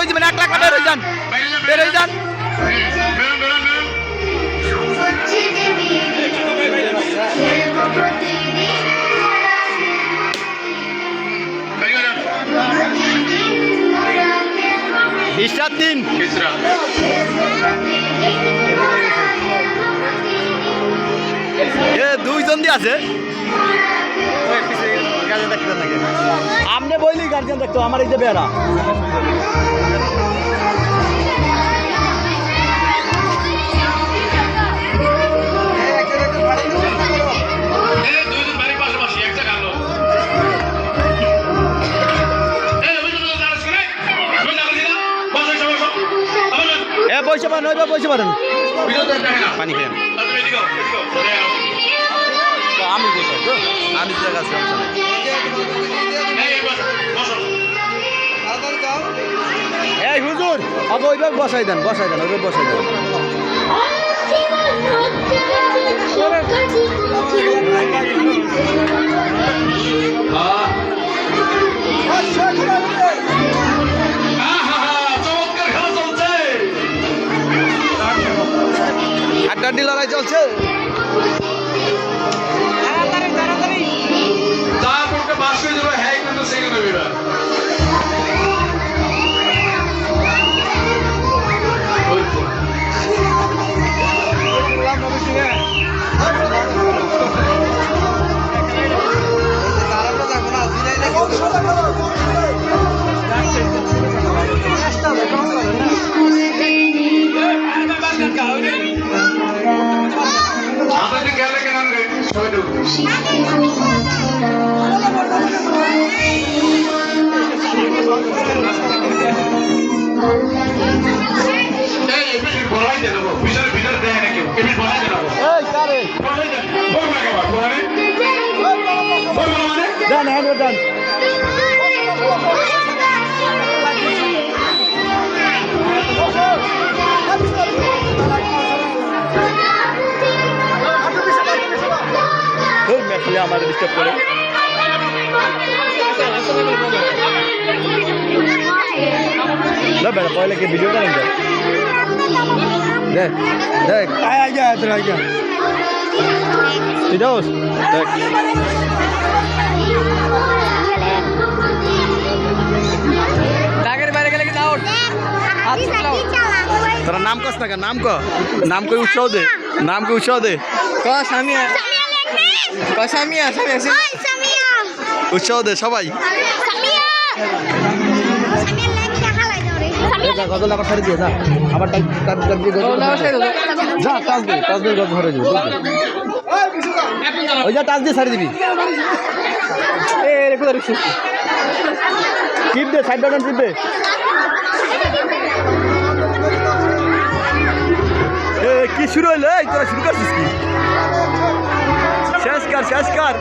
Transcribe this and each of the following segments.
হয়ে যাবেন 1 লাখ বের হয়ে যান বের হয়ে যান ইশরাত দিন দুইজন দিয়ে আছে আপনি বললি গার্জিয়ান দেখতো আমার এই যে বেড়া পয়সা পান পয়সা পারেন পানি খেয়ে আমি আমি এই হুজুর আগে ওইভাবে বসাই দেন ওইভাবে বসাই দেন আড্ডাড্ডি লড়াই চলছে done. हमारे डिस्टर्ब करे ना बेटा पहले के वीडियो करेंगे देख देख आ गया इधर आ गया इधर देख टाइगर बारे के लेके आउट तेरा नाम कस ना नाम कोई उत्सव दे कस सामिया सामिया उत्सव दे सबाई गजल आবার ছেড়ে দিয়ে যা আবার টাচ দিয়ে যা টাচ দিয়ে গজল ধরে যাবে ওই যা টাচ দিয়ে ছেড়ে দিবি এ রেখে দে টিপ দে সাইড বাটন টিপ দে এ কি শুরু হলো এই তোরা শুরু করছিস কি শেষ কর শেষ কর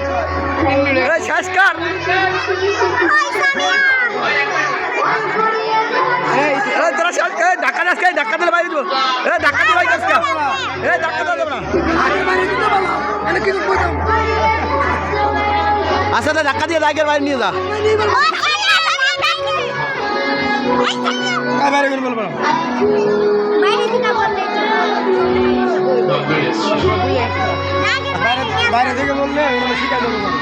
তোরা শেষ কর ধাক্কা দাস খাই ধাক্কা দিলে বাইরে দেবো ধাক্কা দিলে বাইরে দাস ধাক্কা দিলে দেবো না আচ্ছা ধাক্কা দিয়ে বাইকের বাইরে নিয়ে যা বাইরে থেকে বললে শিখাই দেবো না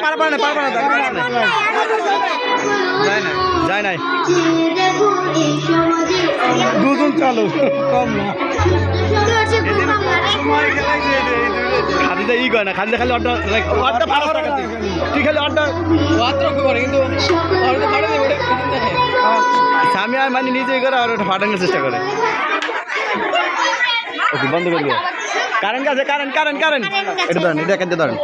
পারবা না যায় নাই দুজন চালু কম না খাদিতে ই করে না খাদিতে খালি অর্ডার ভালো তুই খালি অর্ডার করে কিন্তু আমি আর মানে নিজেই করে আর ওটা ফাটানোর চেষ্টা করে ওকে বন্ধ করে দিও কারেন্ট আছে কারেন্ট এটা ধরেন এটা একাতে ধরেন